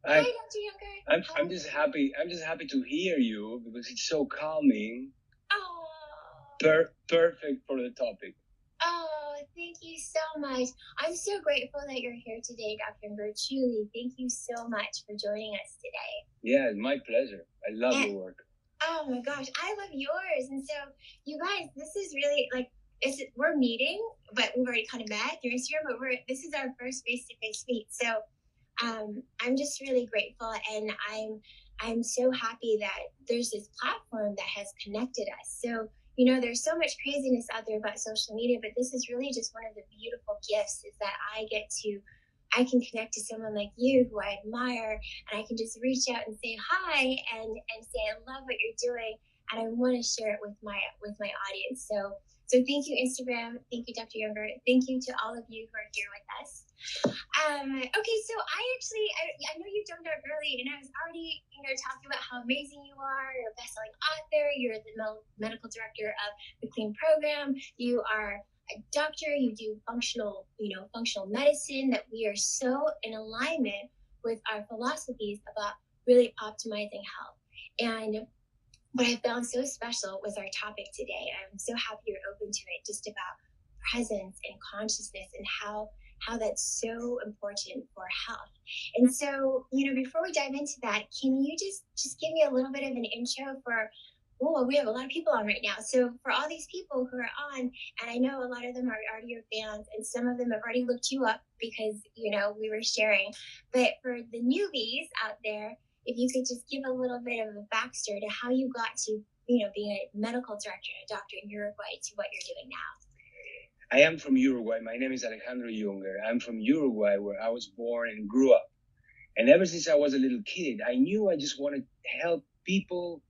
Hi, I, Dr. Younger. I'm just happy. I'm just happy to hear you because it's so calming. Oh, Perfect for the topic. oh, thank you so much. I'm so grateful that you're here today, Dr. Younger. Truly, thank you so much for joining us today. Yeah, it's my pleasure. I love your work. Oh my gosh, I love yours. And so, you guys, this is really like we're meeting, but we've already kind of met through Instagram. But this is our first face-to-face meet. So, I'm just really grateful, and I'm so happy that there's this platform that has connected us. So, there's so much craziness out there about social media, but this is really just one of the beautiful gifts is that I can connect to someone like you who I admire, and I can just reach out and say hi and say I love what you're doing, and I want to share it with my audience. So thank you, Instagram. Thank you, Dr. Younger. Thank you to all of you who are here with us. Okay, so I know you jumped out early, and I was already, talking about how amazing you are. You're a best-selling author. You're the medical director of the Clean program. You are a doctor. You do functional medicine. That we are so in alignment with our philosophies about really optimizing health. And what I found so special was our topic today. I'm so happy you're open to it, just about presence and consciousness and how that's so important for health. And so, before we dive into that, can you just give me a little bit of an intro for we have a lot of people on right now. So for all these people who are on, and I know a lot of them are already your fans, and some of them have already looked you up because, we were sharing. But for the newbies out there, if you could just give a little bit of a backstory to how you got to, being a medical director and a doctor in Uruguay to what you're doing now. I am from Uruguay. My name is Alejandro Junger. I'm from Uruguay, where I was born and grew up. And ever since I was a little kid, I knew I just wanted to help people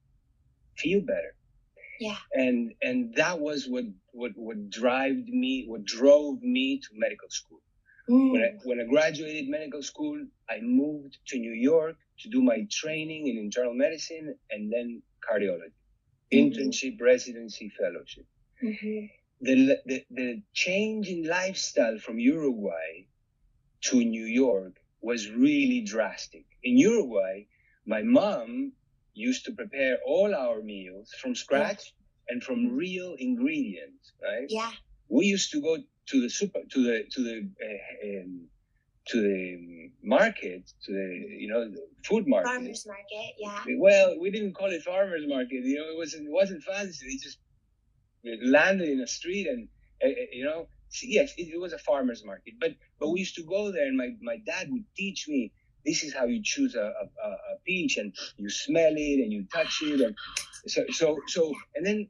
feel better. Yeah. And that was what drove me to medical school. When I graduated medical school, I moved to New York to do my training in internal medicine and then cardiology, internship, residency, fellowship. The change in lifestyle from Uruguay to New York was really drastic. In Uruguay, my mom used to prepare all our meals from scratch and from real ingredients, right? Yeah. We used to go to the market, the food market. Farmers market, yeah. Well, we didn't call it farmers market. It wasn't fancy. It just landed in a street, and yes, it was a farmers market. But we used to go there, and my dad would teach me, this is how you choose a peach, and you smell it and you touch it, and so and then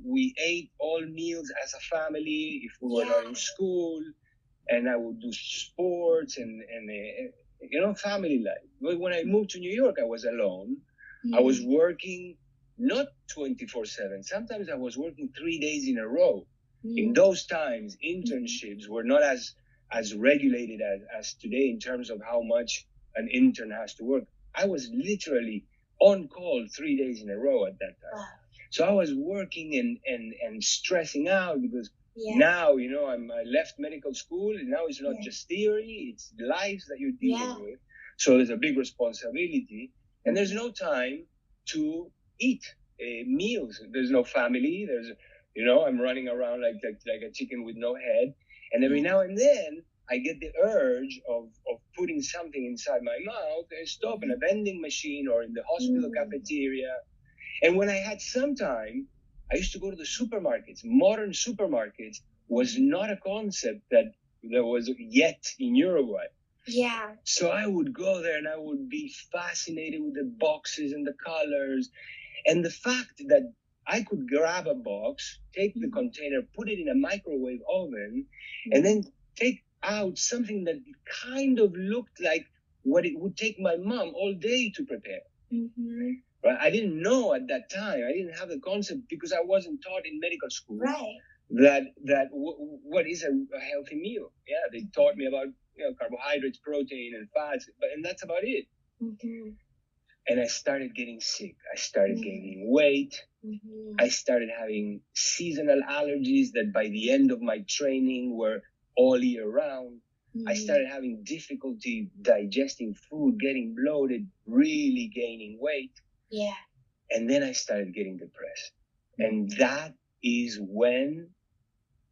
we ate all meals as a family if we were not in school, and I would do sports and family life. But when I moved to New York, I was alone. I was working not 24/7. Sometimes I was working 3 days in a row. In those times, internships were not as regulated as today in terms of how much an intern has to work. I was literally on call 3 days in a row at that time. Wow. So I was working and stressing out because now, I left medical school, and now it's not just theory, it's lives that you're dealing with. So there's a big responsibility, and there's no time to eat meals. There's no family. I'm running around like a chicken with no head. And every now and then I get the urge of putting something inside my mouth and stop in a vending machine or in the hospital cafeteria. And when I had some time, I used to go to the supermarkets. Modern supermarkets was not a concept that there was yet in Uruguay. Yeah. So I would go there and I would be fascinated with the boxes and the colors. And the fact that I could grab a box, take the container, put it in a microwave oven, and then take out something that kind of looked like what it would take my mom all day to prepare. Right? I didn't know at that time. I didn't have the concept because I wasn't taught in medical school. Right. What is a healthy meal. Yeah, they taught me about carbohydrates, protein, and fats, and that's about it. And I started getting sick. I started gaining weight. I started having seasonal allergies that by the end of my training were all year round. I started having difficulty digesting food, getting bloated, really gaining weight. Yeah. And then I started getting depressed. And that is when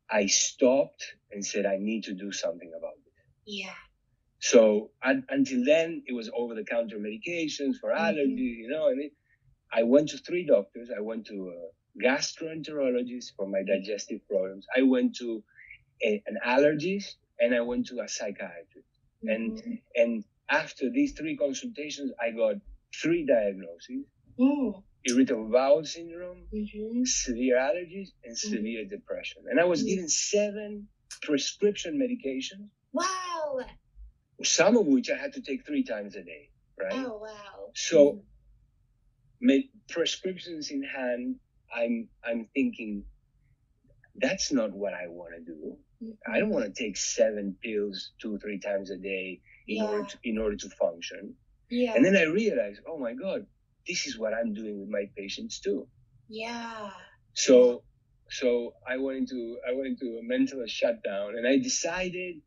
I stopped and said, I need to do something about this. Yeah. So until then, it was over-the-counter medications for allergies, you know. And I went to 3 doctors. I went to a gastroenterologist for my digestive problems. I went to an allergist, and I went to a psychiatrist. And after these 3 consultations, I got 3 diagnoses. Irritable bowel syndrome, severe allergies, and severe depression. And I was given 7 prescription medications. Wow. Some of which I had to take 3 times a day, right? Oh, wow. So, prescriptions in hand, I'm thinking, that's not what I want to do. I don't want to take 7 pills 2-3 times a day in order to function. Yeah. And then I realized, oh my God, this is what I'm doing with my patients too. Yeah. So I went into a mental shutdown, and I decided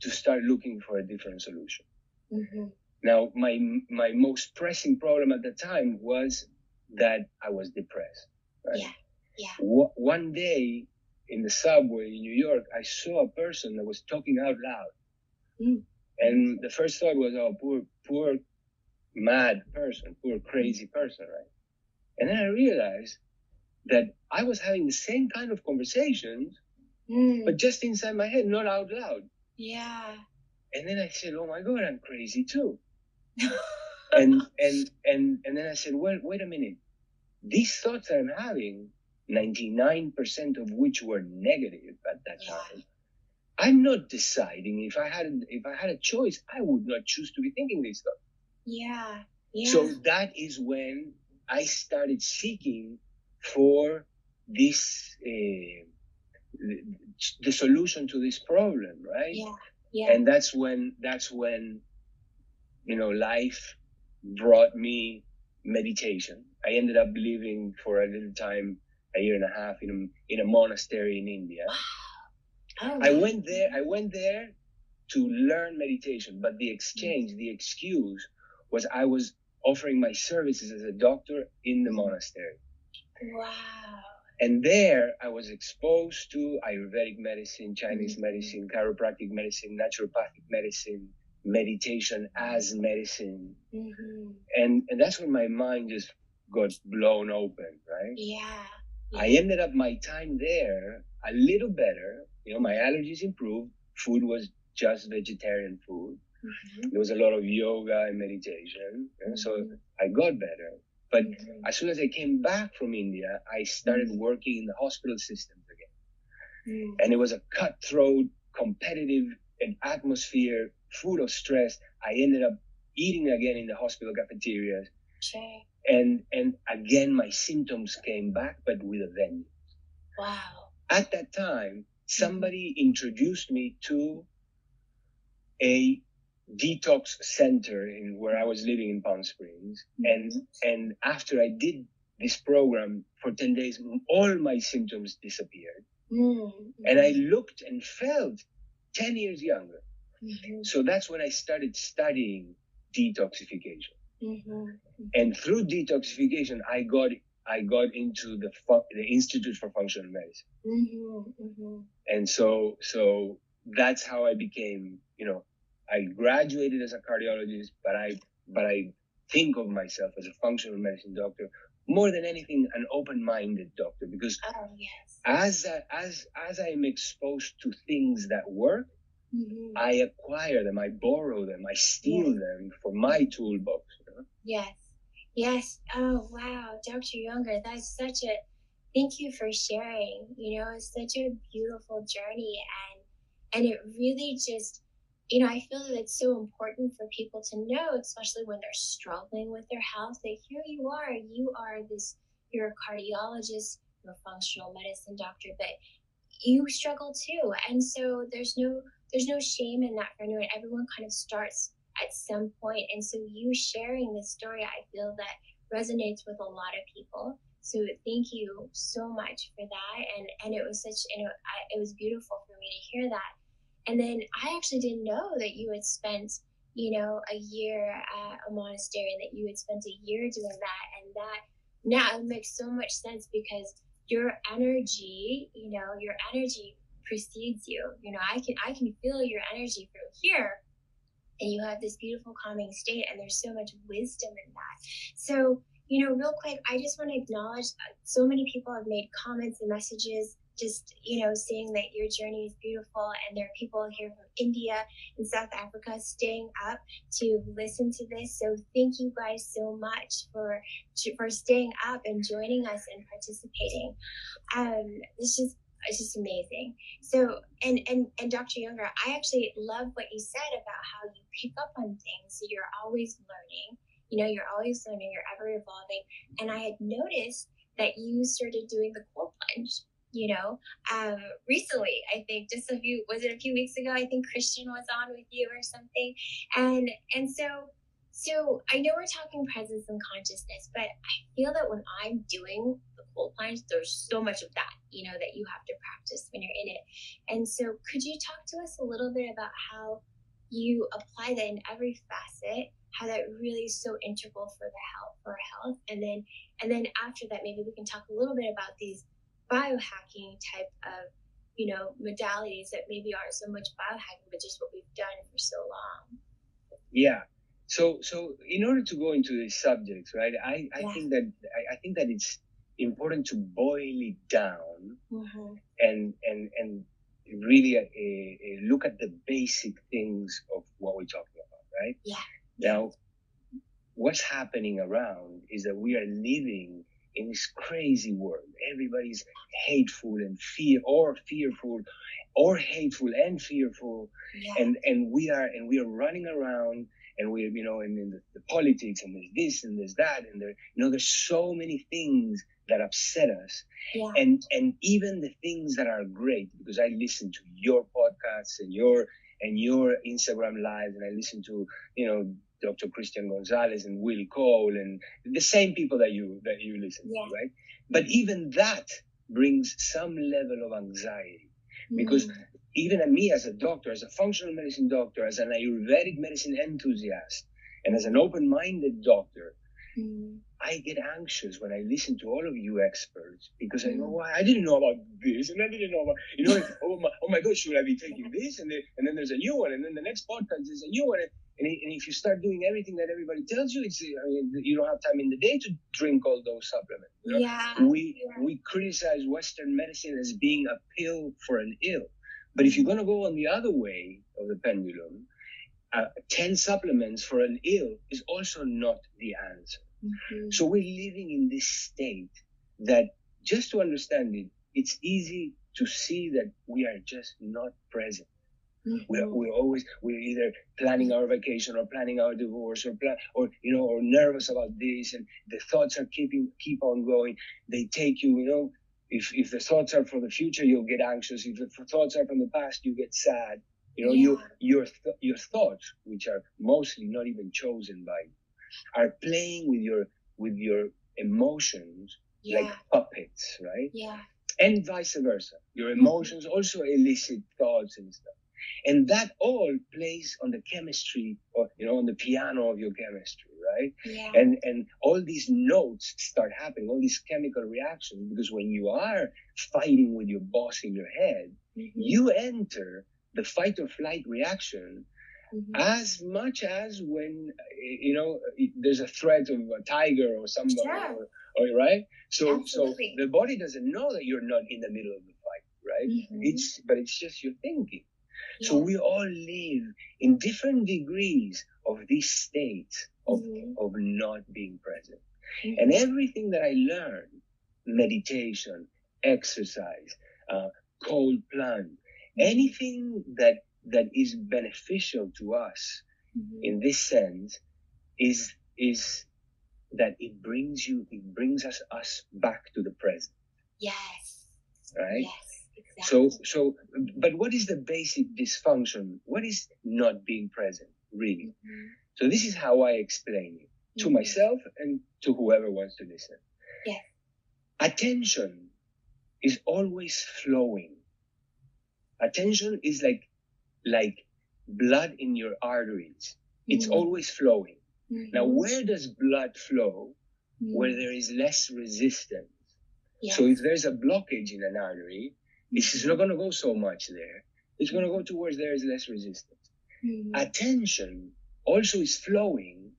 to start looking for a different solution. Now, my most pressing problem at the time was that I was depressed. Right? Yeah. One day in the subway in New York, I saw a person that was talking out loud. And the first thought was, oh, poor mad person, poor crazy person, right? And then I realized that I was having the same kind of conversations, but just inside my head, not out loud. Yeah. And then I said, oh my God, I'm crazy too. and then I said, well, wait a minute. These thoughts that I'm having, 99% of which were negative at that time, I'm not deciding. If I had a choice, I would not choose to be thinking these thoughts. Yeah. So that is when I started seeking for this, the solution to this problem, right? Yeah. And that's when, life brought me meditation. I ended up living for a little time, a year and a half, in a monastery in India. Oh, I went there to learn meditation, but the excuse was I was offering my services as a doctor in the monastery. Wow. And there I was exposed to Ayurvedic medicine, Chinese medicine, chiropractic medicine, naturopathic medicine, meditation as medicine. And that's when my mind just got blown open, right? Yeah. I ended up my time there a little better. My allergies improved. Food was just vegetarian food. There was a lot of yoga and meditation. So I got better. But as soon as I came back from India, I started working in the hospital systems again. And it was a cutthroat, competitive, an atmosphere full of stress. I ended up eating again in the hospital cafeterias. Sure. And again, my symptoms came back, but with a vengeance. Wow. At that time, somebody introduced me to a detox center where I was living in Palm Springs. And after I did this program for 10 days, all my symptoms disappeared. And I looked and felt 10 years younger. So that's when I started studying detoxification. And through detoxification, I got into the Institute for Functional Medicine. And so that's how I became, I graduated as a cardiologist, but I think of myself as a functional medicine doctor, more than anything, an open-minded doctor, because as I'm exposed to things that work, I acquire them, I borrow them, I steal them for my toolbox. Yes. Oh, wow. Dr. Junger, that's thank you for sharing. It's such a beautiful journey, and it really just, I feel that it's so important for people to know, especially when they're struggling with their health, that here you're a cardiologist, you're a functional medicine doctor, but you struggle too. And so there's no shame in that for anyone. Everyone kind of starts at some point. And so you sharing this story, I feel that resonates with a lot of people. So thank you so much for that. And it was it was beautiful for me to hear that. And then I actually didn't know that you had spent, a year at a monastery, and that you had spent a year doing that. And that now it makes so much sense, because your energy, your energy precedes you. I can feel your energy from here, and you have this beautiful calming state, and there's so much wisdom in that. So, real quick, I just want to acknowledge so many people have made comments and messages, just, saying that your journey is beautiful. And there are people here from India and South Africa staying up to listen to this. So thank you guys so much for staying up and joining us and participating. It's just amazing. So, and Dr. Junger, I actually love what you said about how you pick up on things. So you're always learning, you're always learning, you're ever evolving. And I had noticed that you started doing the cold plunge, recently. I think just a few weeks ago? I think Christian was on with you or something. And so I know we're talking presence and consciousness, but I feel that when I'm doing the cold plunge, there's so much of that, that you have to practice when you're in it. And so could you talk to us a little bit about how you apply that in every facet, how that really is so integral for our health? And then after that, maybe we can talk a little bit about these biohacking type of, modalities that maybe aren't so much biohacking, but just what we've done for so long. Yeah. So in order to go into these subjects, right, I think that it's important to boil it down, and really look at the basic things of what we're talking about, right? Yeah. Now, what's happening around is that we are living in this crazy world. Everybody's hateful and fearful, or hateful and fearful, and we are running around, and we're in the politics, and there's this and there's that, and there's so many things that upset us, and even the things that are great, because I listen to your podcasts and your Instagram lives, and I listen to Dr. Christian Gonzalez and Will Cole and the same people that you listen to, right? But even that brings some level of anxiety, because even me as a doctor, as a functional medicine doctor, as an Ayurvedic medicine enthusiast, and as an open-minded doctor, I get anxious when I listen to all of you experts, because I know why I didn't know about this, and I didn't know about, oh my God, should I be taking this? And then there's a new one, and then the next podcast is a new one. And if you start doing everything that everybody tells you, you don't have time in the day to drink all those supplements. We criticize Western medicine as being a pill for an ill. But if you're going to go on the other way of the pendulum, 10 supplements for an ill is also not the answer. So we're living in this state that, just to understand it, it's easy to see that we are just not present. We're either planning our vacation, or planning our divorce, or nervous about this, and the thoughts are keep on going. They take you, if the thoughts are for the future, you'll get anxious. If the thoughts are from the past, you get sad. Your thoughts, which are mostly not even chosen by you, are playing with your emotions like puppets, right? Yeah. And vice versa. Your emotions also elicit thoughts and stuff. And that all plays on the chemistry, or on the piano of your chemistry, right? Yeah. And all these notes start happening, all these chemical reactions, because when you are fighting with your boss in your head, you enter the fight or flight reaction as much as when there's a threat of a tiger or somebody, or right? So the body doesn't know that you're not in the middle of the fight, right? But it's just your thinking. So we all live in different degrees of this state of not being present. And everything that I learned, meditation, exercise, cold plunge, anything that is beneficial to us in this sense is that it brings us back to the present. Yes. Right? Yes. Exactly. So, but what is the basic dysfunction? What is not being present, really? So this is how I explain it to myself and to whoever wants to listen. Yes. Attention is always flowing. Attention is like like blood in your arteries. It's always flowing. Now, where does blood flow? Where there is less resistance. Yes. So if there's a blockage in an artery, it's not going to go so much there. It's going to go towards there is less resistance. Attention also is flowing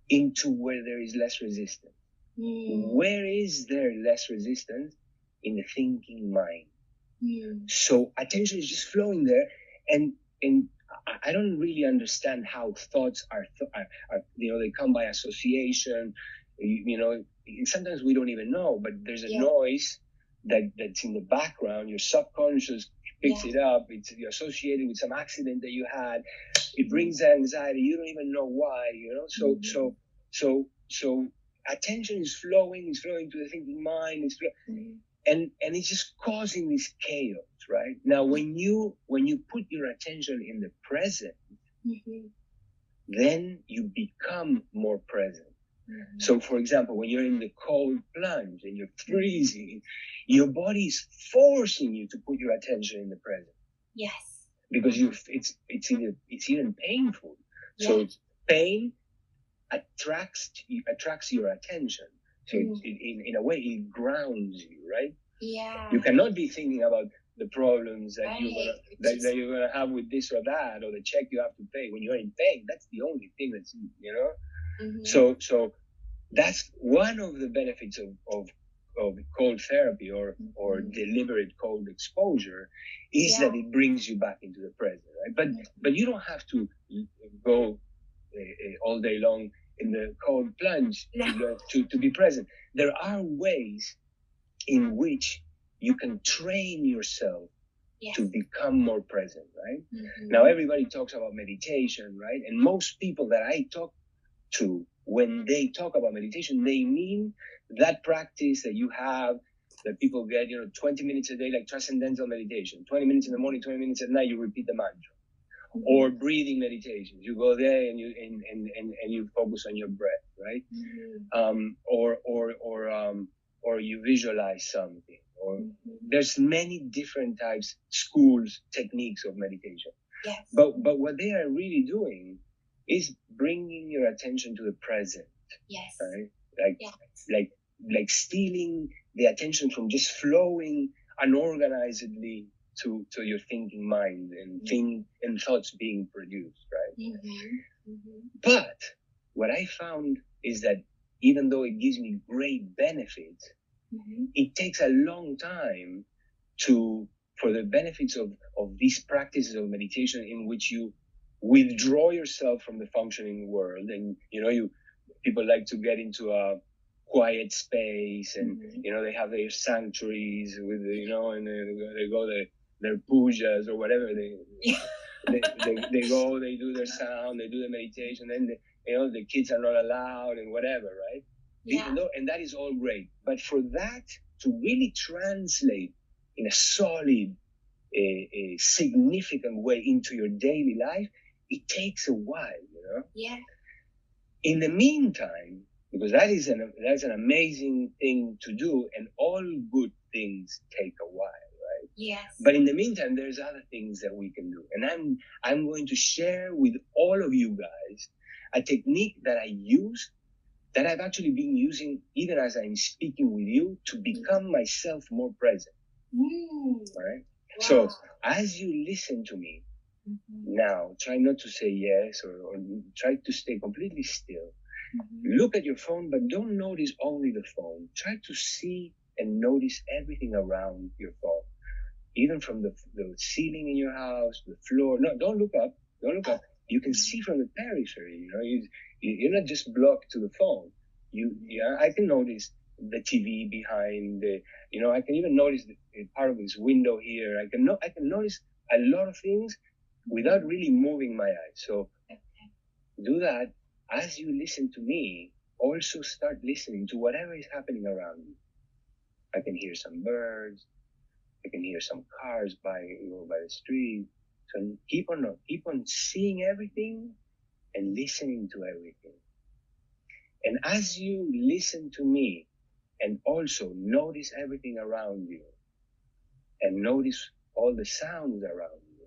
into where there is less resistance. Where is there less resistance? In the thinking mind. So attention is just flowing there, and I don't really understand how thoughts are they come by association. Sometimes we don't even know, but there's a noise that's in the background. Your subconscious picks it up. It's associated with some accident that you had. It brings anxiety. You don't even know why. So attention is flowing. It's flowing to the thinking mind. It's and it's just causing this chaos, right? Now, when you put your attention in the present, then you become more present. So, for example, when you're in the cold plunge and you're freezing, your body is forcing you to put your attention in the present. Yes. Because it's even painful. Yeah. So pain attracts your attention. So in a way, it grounds you, right? Yeah. You cannot be thinking about the problems that you're gonna have with this or that, or the check you have to pay when you're in pain. That's the only thing that's So that's one of the benefits of cold therapy or deliberate cold exposure is that it brings you back into the present, right? But you don't have to go all day long in the cold plunge to be present. There are ways in which you can train yourself to become more present, right? Now, everybody talks about meditation, right? And most people that I talk to, when they talk about meditation, they mean that practice that you have, that people get, 20 minutes a day, like transcendental meditation, 20 minutes in the morning, 20 minutes at night, you repeat the mantra. Or breathing meditations. You go there and you focus on your breath, right? Or you visualize something. Or there's many different types, schools, techniques of meditation. Yes. But what they are really doing is bringing your attention to the present. Yes. Right? Like stealing the attention from just flowing unorganizedly to your thinking mind and thoughts being produced, right? But what I found is that even though it gives me great benefits, it takes a long time for the benefits of these practices of meditation in which you withdraw yourself from the functioning world, and people like to get into a quiet space, and they have their sanctuaries with and they go their pujas or whatever they go, they do their sound, they do the meditation, and the kids are not allowed and whatever, right? And that is all great, but for that to really translate in a solid, a significant way into your daily life, it takes a while, Yeah. In the meantime, because that's an amazing thing to do, and all good things take a while. Yes. But in the meantime, there's other things that we can do. And I'm going to share with all of you guys a technique that I use, that I've actually been using even as I'm speaking with you, to become myself more present. All right? Wow. So as you listen to me now, try not to say yes or try to stay completely still. Look at your phone, but don't notice only the phone. Try to see and notice everything around your phone. Even from the ceiling in your house, the floor. No, don't look up. Don't look up. You can see from the periphery. You're not just blocked to the phone. I can notice the TV behind the. I can even notice part of this window here. I can notice a lot of things without really moving my eyes. So do that. As you listen to me, also start listening to whatever is happening around you. I can hear some birds. I can hear some cars by the street. So keep on seeing everything and listening to everything. And as you listen to me and also notice everything around you and notice all the sounds around you,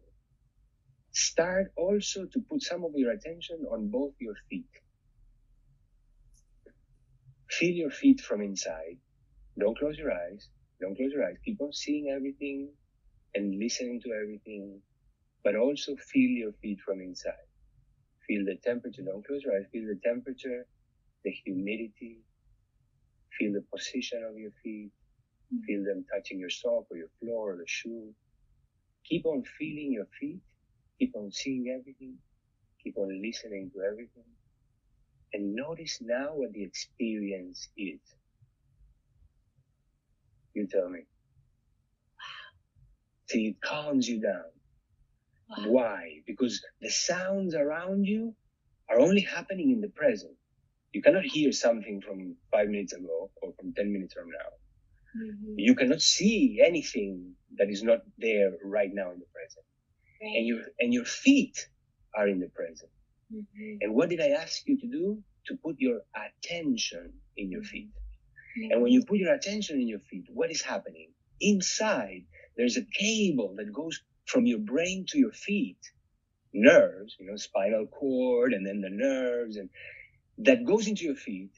start also to put some of your attention on both your feet. Feel your feet from inside. Don't close your eyes. Don't close your eyes. Keep on seeing everything and listening to everything, but also feel your feet from inside. Feel the temperature. Don't close your eyes. Feel the temperature, the humidity. Feel the position of your feet. Feel them touching your sock or your floor or the shoe. Keep on feeling your feet. Keep on seeing everything. Keep on listening to everything. And notice now what the experience is. You tell me. See, it calms you down. Wow. Why? Because the sounds around you are only happening in the present. You cannot hear something from 5 minutes ago or from 10 minutes from now. Mm-hmm. You cannot see anything that is not there right now in the present. Right. And your feet are in the present. Mm-hmm. And what did I ask you to do? To put your attention in your feet. Mm-hmm. And when you put your attention in your feet, what is happening? Inside, there's a cable that goes from your brain to your feet. Nerves, spinal cord, and then the nerves, and that goes into your feet,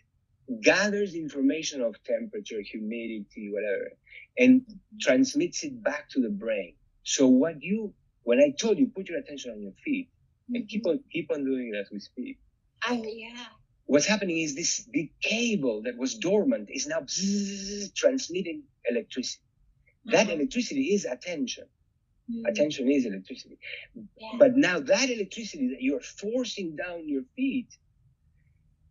gathers information of temperature, humidity, whatever, and transmits it back to the brain. So when I told you, put your attention on your feet, and keep on doing it as we speak. Yeah. What's happening is this big cable that was dormant is now transmitting electricity. That electricity is attention. Attention is electricity. Yeah. But now that electricity that you're forcing down your feet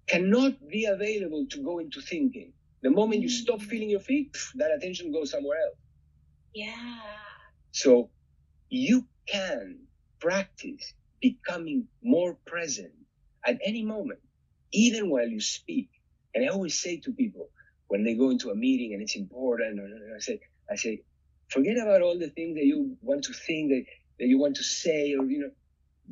cannot be available to go into thinking. The moment you stop feeling your feet, that attention goes somewhere else. Yeah. So you can practice becoming more present at any moment, even while you speak. And I always say to people when they go into a meeting and it's important, I say, forget about all the things that you want to think, that you want to say, or,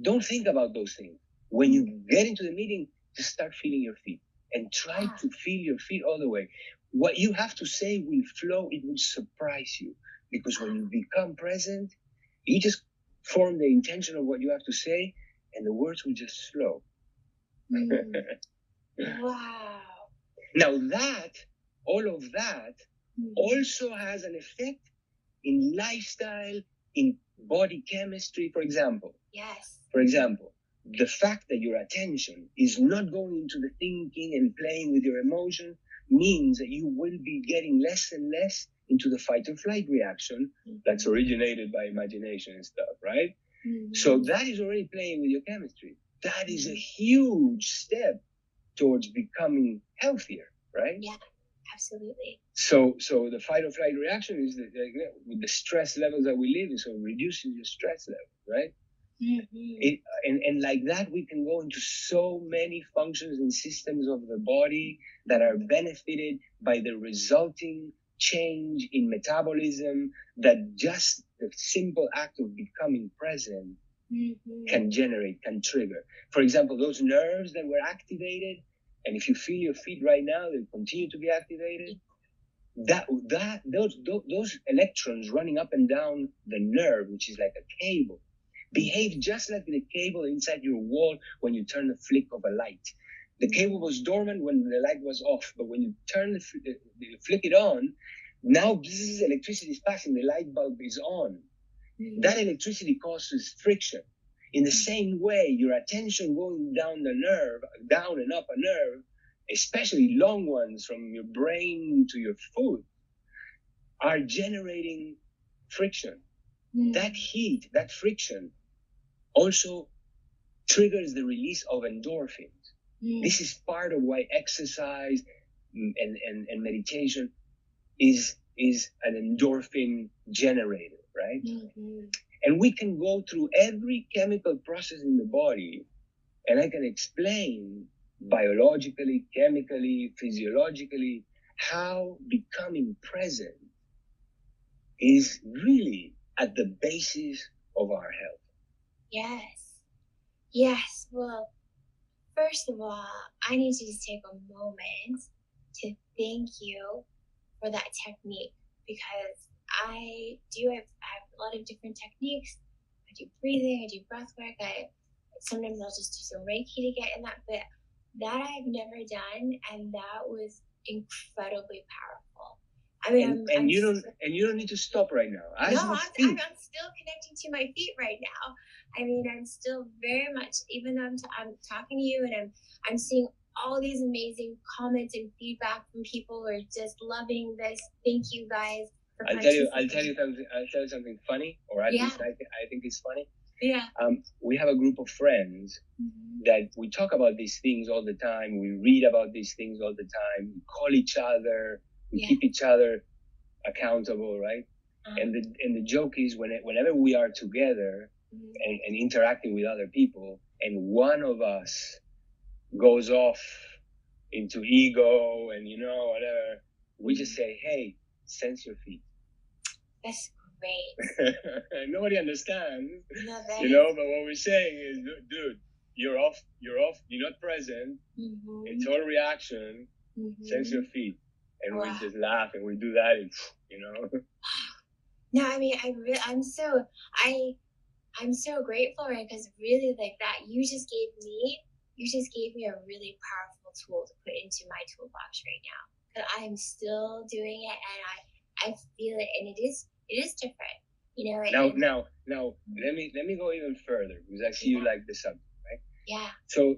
don't think about those things. When you get into the meeting, just start feeling your feet and try to feel your feet all the way. What you have to say will flow. It will surprise you, because when you become present, you just form the intention of what you have to say, and the words will just flow. Wow. Now all of that also has an effect in lifestyle, in body chemistry, for example. Yes. For example, the fact that your attention is not going into the thinking and playing with your emotion means that you will be getting less and less into the fight or flight reaction that's originated by imagination and stuff, right? Mm-hmm. So that is already playing with your chemistry. That is a huge step towards becoming healthier, right? Yeah, absolutely. So the fight or flight reaction is with the stress levels that we live in, so it reduces your stress level, right? Mm-hmm. And like that, we can go into so many functions and systems of the body that are benefited by the resulting change in metabolism that just the simple act of becoming present can generate, can trigger. For example, those nerves that were activated, and if you feel your feet right now, they continue to be activated. Those electrons running up and down the nerve, which is like a cable, behave just like the cable inside your wall when you turn the flick of a light. The cable was dormant when the light was off, but when you turn flick it on, now electricity is passing, the light bulb is on. That electricity causes friction. In the same way, your attention going down the nerve, down and up a nerve, especially long ones from your brain to your foot, are generating friction. That heat, that friction, also triggers the release of endorphins. This is part of why exercise and meditation is an endorphin generator, right? And we can go through every chemical process in the body, and I can explain biologically, chemically, physiologically, how becoming present is really at the basis of our health. Yes. Well, first of all, I need to just take a moment to thank you for that technique, because I have a lot of different techniques. I do breathing, I do breath work. Sometimes I'll just do some Reiki to get in that, but that I've never done, and that was incredibly powerful. I mean, you don't need to stop right now. I'm still connecting to my feet right now. I mean, I'm still very much, even though I'm talking to you, and I'm seeing all these amazing comments and feedback from people who are just loving this. Thank you guys. I'll tell you something funny, or at least I think it's funny. Yeah. We have a group of friends that we talk about these things all the time. We read about these things all the time. We call each other. We keep each other accountable, right? And the joke is whenever we are together and interacting with other people, and one of us goes off into ego and whatever, we just say, "Hey, sense your feet." That's great. Nobody understands, but what we're saying is, dude, you're off, you're not present. It's all reaction. Sense your feet. And we just laugh and we do that, and No, I mean, I'm so grateful, right? Because really, like that, you just gave me a really powerful tool to put into my toolbox right now. But I'm still doing it, and I feel it, and it is different, Now, let me go even further, because I see you like the subject, right? Yeah. So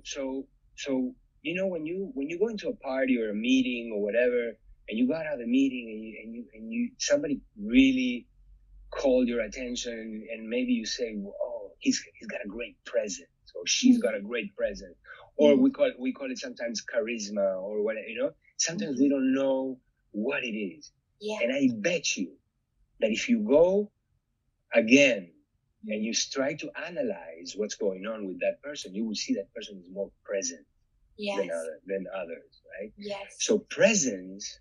when you go into a party or a meeting or whatever, and you got out of the meeting and you somebody really called your attention, and maybe you say, "Oh, he's got a great presence," or "She's got a great presence," or we call it sometimes charisma, or whatever. Sometimes we don't know what it is. Yeah. And I bet you that if you go again and you try to analyze what's going on with that person, you will see that person is more present than others, right? Yes. So presence,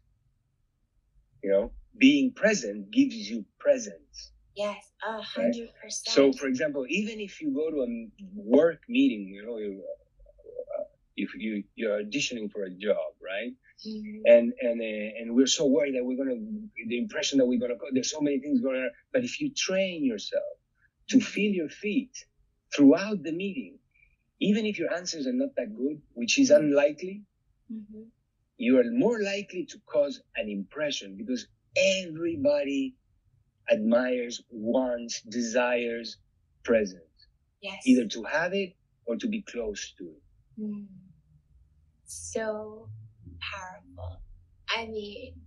being present gives you presence. Yes, 100%. So, for example, even if you go to a work meeting, if you're auditioning for a job, right? And we're so worried that the impression that we're gonna go, there's so many things going on. But if you train yourself to feel your feet throughout the meeting, even if your answers are not that good, which is unlikely, you are more likely to cause an impression, because everybody admires, wants, desires presence. Yes. Either to have it or to be close to it. So powerful. I mean,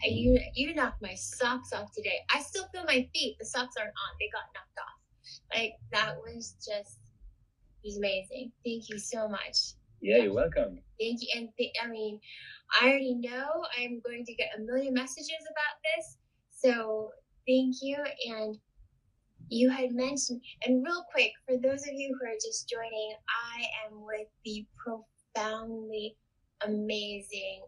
you knocked my socks off today. I still feel my feet. The socks aren't on. They got knocked off. Like, that was just, it was amazing. Thank you so much. Yeah, you're welcome. Thank you. And I mean, I already know I'm going to get a million messages about this. So thank you. And you had mentioned, and real quick, for those of you who are just joining, I am with the profoundly amazing,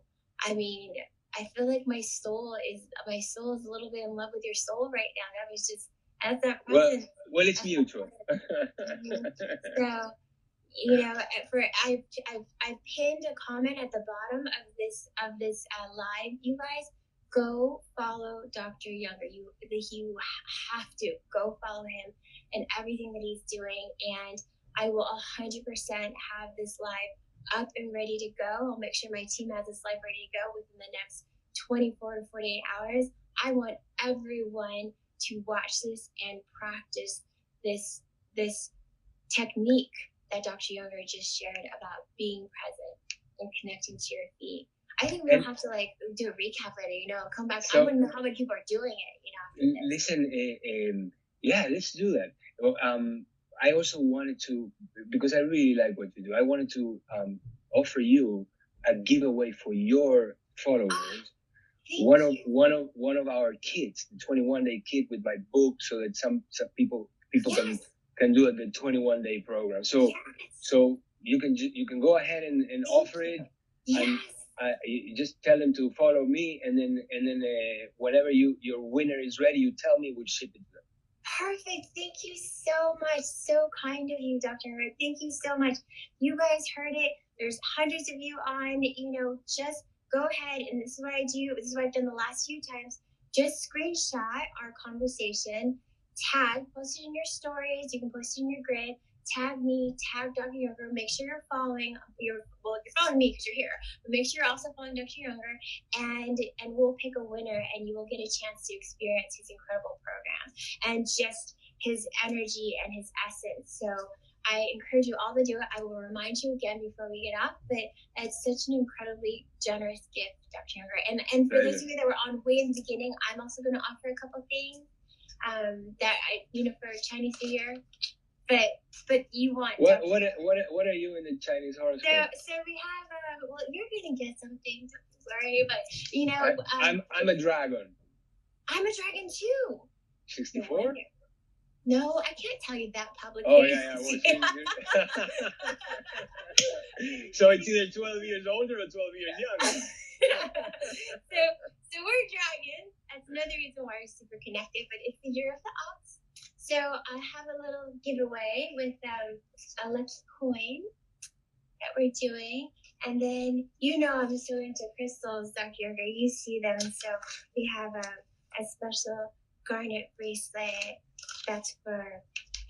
I mean, I feel like my soul is a little bit in love with your soul right now. That was just, that's that presence. Well, it's mutual. So, I've pinned a comment at the bottom of this live. You guys, go follow Dr. Junger. You have to go follow him and everything that he's doing. And I will 100% have this live up and ready to go. I'll make sure my team has this live ready to go within the next 24 to 48 hours. I want everyone to watch this and practice this technique that Dr. Junger just shared about being present and connecting to your feet. I think we'll have to do a recap later, come back. So, I want to know how many people are doing it, Listen, let's do that. Well, I also wanted to, because I really like what you do, I wanted to offer you a giveaway for your followers. One of our kits, the 21-day kit with my book, so that some people can do the 21-day program. So you can go ahead and offer it. Yes. And you just tell them to follow me, and then whenever your winner is ready, you tell me, we'll ship it to them. Perfect. Thank you so much. So kind of you, Dr. Junger. Thank you so much. You guys heard it. There's hundreds of you on. Just go ahead, and this is what I do. This is what I've done the last few times. Just screenshot our conversation. post it in your stories. You can post it in your grid. Tag me, tag Dr. Junger. Make sure you're following. You're following me because you're here. But make sure you're also following Dr. Junger, and we'll pick a winner, and you will get a chance to experience his incredible program and just his energy and his essence. So I encourage you all to do it. I will remind you again before we get off, but it's such an incredibly generous gift, Dr. Junger. And for those of you that were on way in the beginning, I'm also going to offer a couple things that for Chinese New Year. But you want what are you in the Chinese horoscope? So we have you're gonna get something, don't worry. But I'm a dragon. I'm a dragon too. 64? No, I can't tell you that publicly. Oh yeah. So it's either 12 years older or 12 years younger. So we're dragons. That's another reason why we're super connected. But it's the year of the ox. So I have a little giveaway with a lucky coin that we're doing. And then, I'm so into crystals, Dr. Junger. You see them. So we have a special garnet bracelet that's for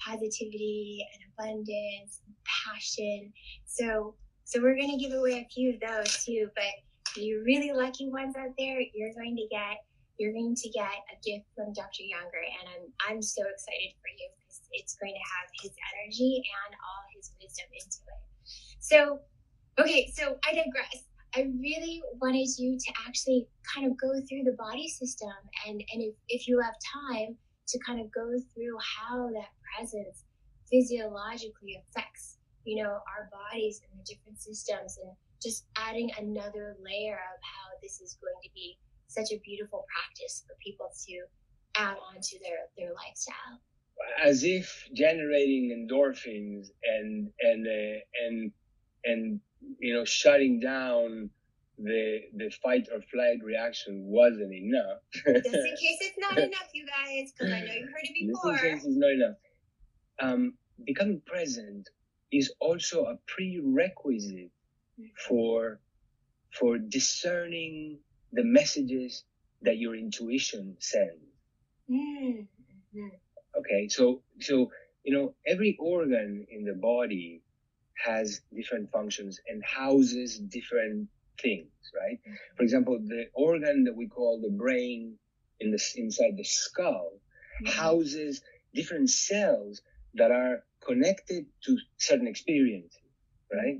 positivity and abundance and passion. So we're going to give away a few of those too. But you really lucky ones out there, you're going to get a gift from Dr. Junger, and I'm so excited for you because it's going to have his energy and all his wisdom into it. So I digress. I really wanted you to actually kind of go through the body system, and if you have time to kind of go through how that presence physiologically affects, our bodies and the different systems, and just adding another layer of how this is going to be such a beautiful practice for people to add on to their lifestyle. As if generating endorphins and shutting down the fight or flight reaction wasn't enough. Just in case it's not enough, you guys, because I know you've heard it before. Just in case it's not enough. Becoming present is also a prerequisite for discerning the messages that your intuition sends. Mm-hmm. Okay, so every organ in the body has different functions and houses different things, right? For example, the organ that we call the brain inside the skull houses different cells that are connected to certain experiences, right?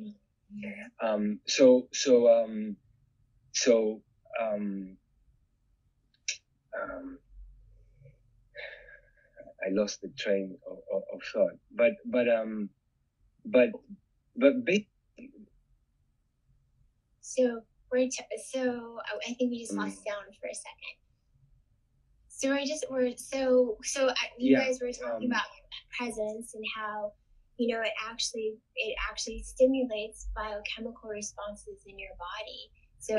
I lost the train of thought, but So I think we just lost sound for a second. You guys were talking about presence and how it actually stimulates biochemical responses in your body. So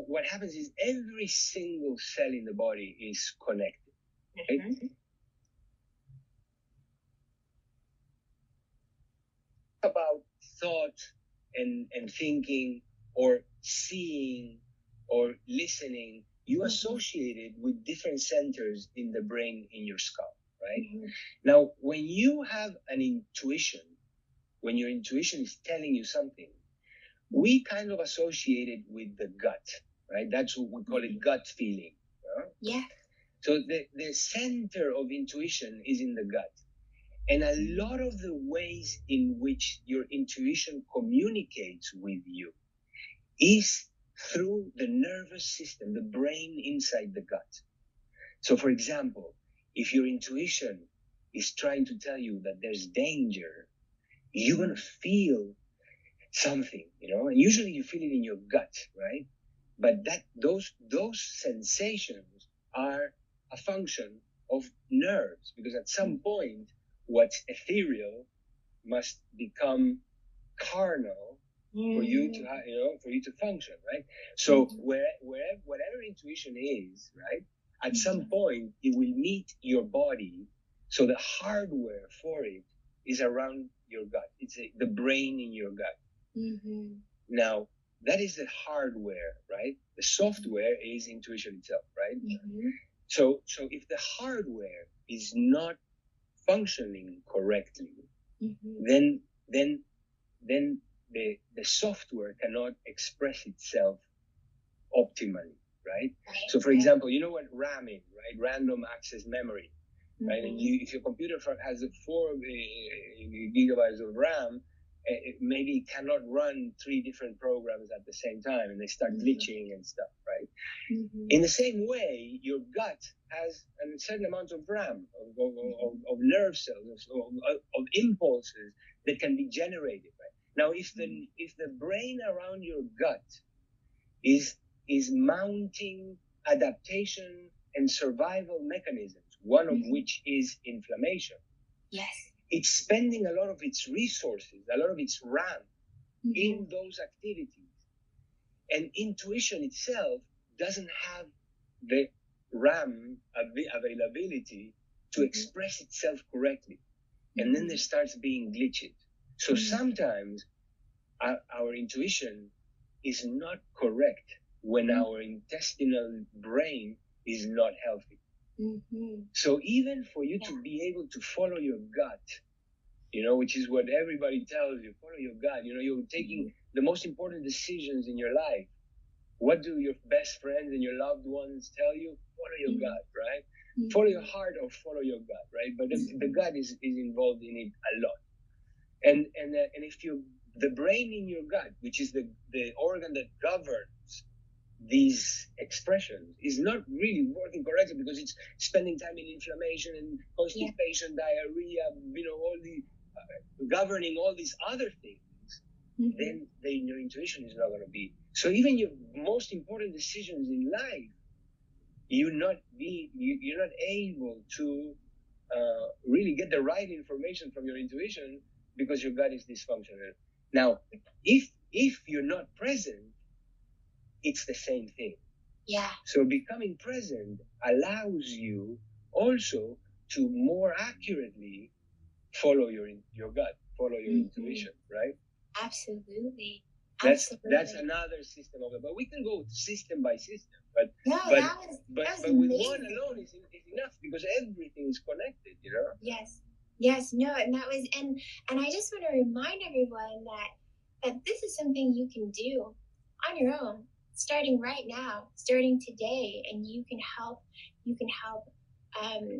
what happens is every single cell in the body is connected. Right? Mm-hmm. About thought and thinking or seeing or listening, you associate it with different centers in the brain in your skull, right? Mm-hmm. Now, when you have an intuition, when your intuition is telling you something, we kind of associate it with the gut, right? That's what we call it, gut feeling. Yeah. So the center of intuition is in the gut. And a lot of the ways in which your intuition communicates with you is through the nervous system, the brain inside the gut. So, for example, if your intuition is trying to tell you that there's danger, you're going to feel something, and usually you feel it in your gut, right? But those sensations are a function of nerves, because at some point, what's ethereal must become carnal for you to function, right? So whatever intuition is, right, at some point it will meet your body. So the hardware for it is around your gut. It's the brain in your gut. Mm-hmm. Now, that is the hardware, right? The software is intuition itself, right? Mm-hmm. So if the hardware is not functioning correctly, then the software cannot express itself optimally, right? So for example, you know what RAM is, right? Random access memory, right? And if your computer has 4 gigabytes of RAM, maybe it cannot run 3 different programs at the same time, and they start glitching and stuff, right? In the same way, your gut has a certain amount of RAM, of nerve cells, of impulses that can be generated, right? Now, if the brain around your gut is mounting adaptation and survival mechanisms, one of which is inflammation, it's spending a lot of its resources, a lot of its RAM in those activities. And intuition itself doesn't have the RAM availability to express itself correctly. And then there starts being glitches. So sometimes our intuition is not correct when our intestinal brain is not healthy. So even for you to be able to follow your gut, which is what everybody tells you, follow your gut. You're taking the most important decisions in your life. What do your best friends and your loved ones tell you? Follow your gut, right? Follow your heart or follow your gut, right? But the gut is involved in it a lot. And if the brain in your gut, which is the organ that governs these expressions, is not really working correctly because it's spending time in inflammation and constipation, diarrhea, all the governing all these other things, then your intuition is not going to be. So even your most important decisions in life, you're not able to really get the right information from your intuition because your gut is dysfunctional. Now, if you're not present, it's the same thing. Yeah. So becoming present allows you also to more accurately follow your gut, follow your intuition, right? Absolutely. That's another system of it. But we can go system by system. But that was with one alone is enough because everything is connected, Yes, no, and that was and I just want to remind everyone that this is something you can do on your own, starting right now, starting today, and you can help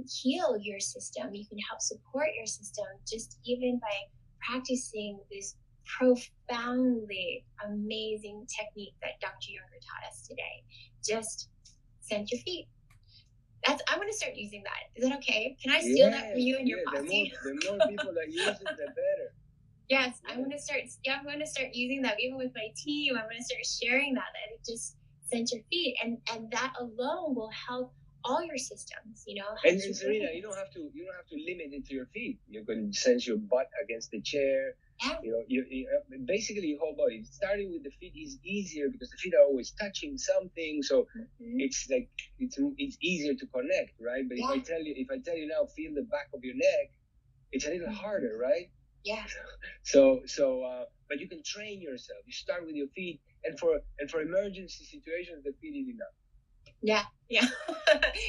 heal your system. You can help support your system just even by practicing this profoundly amazing technique that Dr. Junger taught us today. Just scent your feet. I'm going to start using that. Is that okay? Can I steal that from you and your posse? The more people that use it, the better. Yes, I'm going to start using that even with my team. I'm going to start sharing that it just scent your feet, and that alone will help all your systems, And Serena, you don't have to limit it to your feet. You can sense your butt against the chair. Yeah. You basically your whole body. Starting with the feet is easier because the feet are always touching something, so it's like it's easier to connect, right? But if I tell you now, feel the back of your neck, it's a little harder, right? Yeah. So but you can train yourself. You start with your feet, and for emergency situations, the feet is enough. Yeah.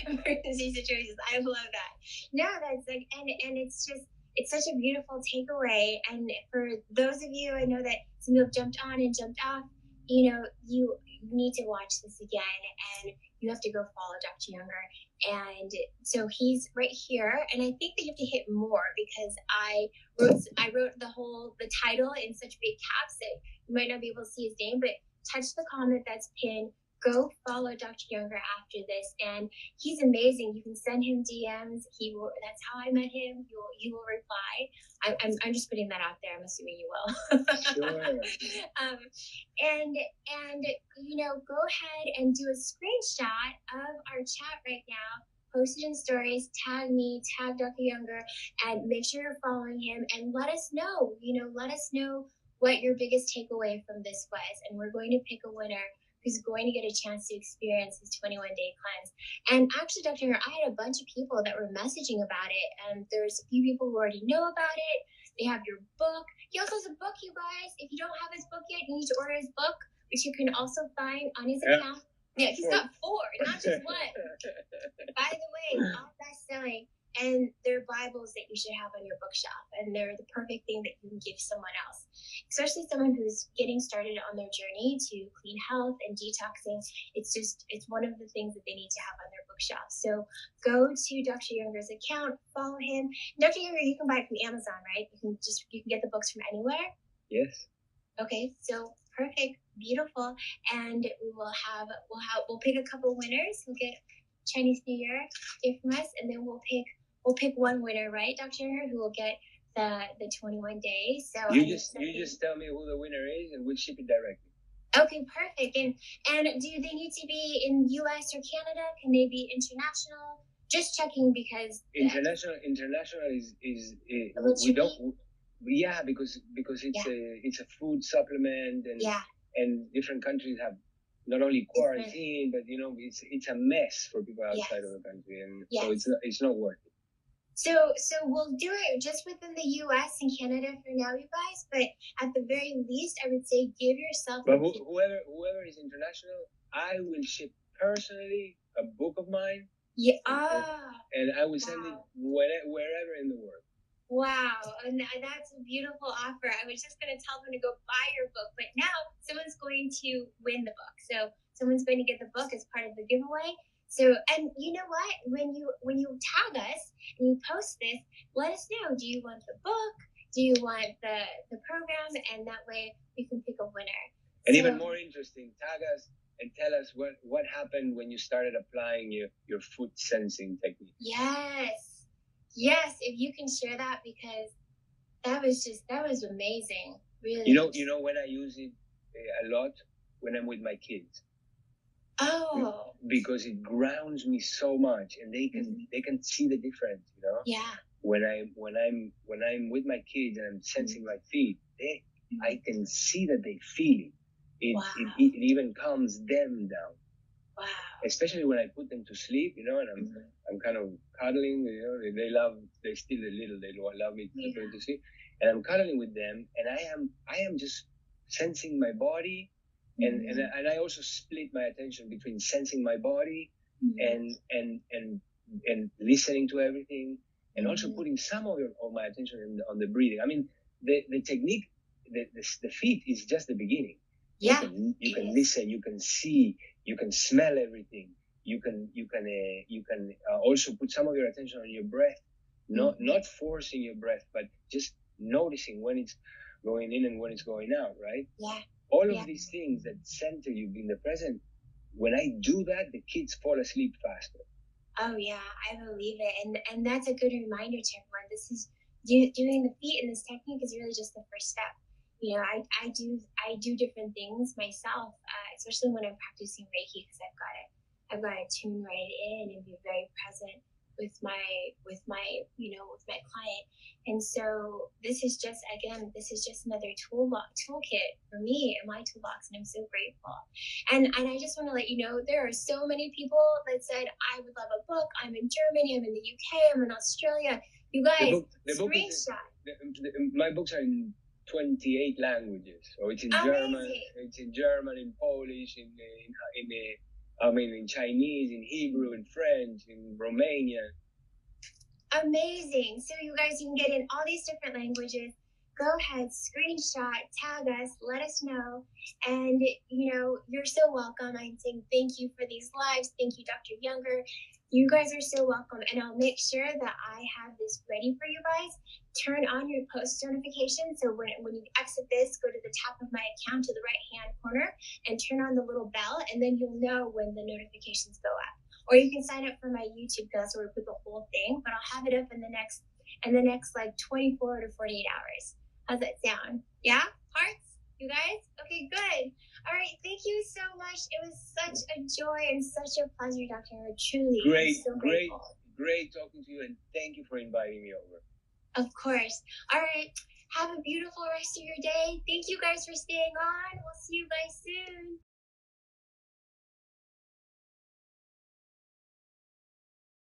Emergency situations. I love that. No, that's like, and it's such a beautiful takeaway. And for those of you, I know that some people jumped on and jumped off. You need to watch this again, and you have to go follow Dr. Junger. And so he's right here, and I think that you have to hit more because I wrote the title in such big caps that you might not be able to see his name, but touch the comment that's pinned. Go follow Dr. Junger after this, and he's amazing. You can send him DMs. He will. That's how I met him. He will reply. I'm just putting that out there. I'm assuming you will. Sure. And go ahead and do a screenshot of our chat right now. Post it in stories. Tag me. Tag Dr. Junger, and make sure you're following him. And let us know. Let us know what your biggest takeaway from this was, and we're going to pick a winner who's going to get a chance to experience his 21-day cleanse. And actually, Dr. Junger, I had a bunch of people that were messaging about it, and there's a few people who already know about it. They have your book. He also has a book, you guys. If you don't have his book yet, you need to order his book, which you can also find on his account. Yeah, he's got 4, not just 1. By the way, all best-selling, and they're Bibles that you should have on your bookshelf, and they're the perfect thing that you can give someone else, especially someone who's getting started on their journey to clean health and detoxing. It's one of the things that they need to have on their bookshelf. So go to Dr. Junger's account, follow him. Dr. Junger, you can buy it from Amazon, right? You can get the books from anywhere. Yes. Okay, so perfect, beautiful, and we'll pick a couple winners. We'll get Chinese New Year gift from us, and then we'll pick one winner, right, Dr. Junger, who will get the 21 days. So you just tell me who the winner is, and we'll ship it directly. Okay, perfect. And do they need to be in U.S. or Canada? Can they be international? Just checking because international is we don't. Yeah, because it's a food supplement, and different countries have not only quarantine, but it's a mess for people outside of the country, and so it's not worth it. So we'll do it just within the U.S. and Canada for now, you guys. But at the very least, I would say give yourself. But whoever is international, I will ship personally a book of mine. Yeah. And I will send it wherever in the world. Wow, and that's a beautiful offer. I was just going to tell them to go buy your book, but now someone's going to win the book. So someone's going to get the book as part of the giveaway. So, and you know what? When you tag us and you post this, let us know. Do you want the book? Do you want the program? And that way we can pick a winner. And even more interesting, tag us and tell us what happened when you started applying your food sensing technique. Yes, if you can share that, because that was amazing. Really. You know when I use it a lot when I'm with my kids. Oh. Because it grounds me so much, and they can see the difference. Yeah. When I'm with my kids and I'm sensing my feet, I can see that they feel it. It even calms them down. Wow. Especially when I put them to sleep, and I'm kind of cuddling, they're still a little, they don't allow me to put them to sleep. And I'm cuddling with them, and I am just sensing my body, and I also split my attention between sensing my body and listening to everything, and also putting some of my attention on the breathing. I mean, the technique, the feet is just the beginning. Yeah. You can listen, you can see, you can smell everything. You can also put some of your attention on your breath, not forcing your breath, but just noticing when it's going in and when it's going out, right? Yeah. All of these things that center you in the present. When I do that, the kids fall asleep faster. Oh yeah, I believe it, and that's a good reminder to everyone. This is doing the feet, and this technique is really just the first step. I do different things myself, especially when I'm practicing Reiki, because I've got to tune right in and be very present with my client. And so this is just another toolkit for me in my toolbox, and I'm so grateful. And I just want to let you know, there are so many people that said, I would love a book. I'm in Germany, I'm in the UK, I'm in Australia. You guys, screenshot. My books are in 28 languages. So it's in German, in Polish, in Chinese, in Hebrew, in French, in Romanian. Amazing. So you guys, you can get in all these different languages. Go ahead, screenshot, tag us, let us know. And, you're so welcome. I'm saying thank you for these lives. Thank you, Dr. Junger. You guys are so welcome. And I'll make sure that I have this ready for you guys. Turn on your post notifications. So when you exit this, go to the top of my account to the right-hand corner and turn on the little bell, and then you'll know when the notifications go up. Or you can sign up for my YouTube, because that's where we put the whole thing. But I'll have it up in the next like 24 to 48 hours. How's that sound? Yeah? Hearts? You guys? Okay, good. All right. Thank you so much. It was such a joy and such a pleasure, Dr. Junger. Truly. Great talking to you, and thank you for inviting me over. Of course. All right. Have a beautiful rest of your day. Thank you guys for staying on. We'll see you guys soon.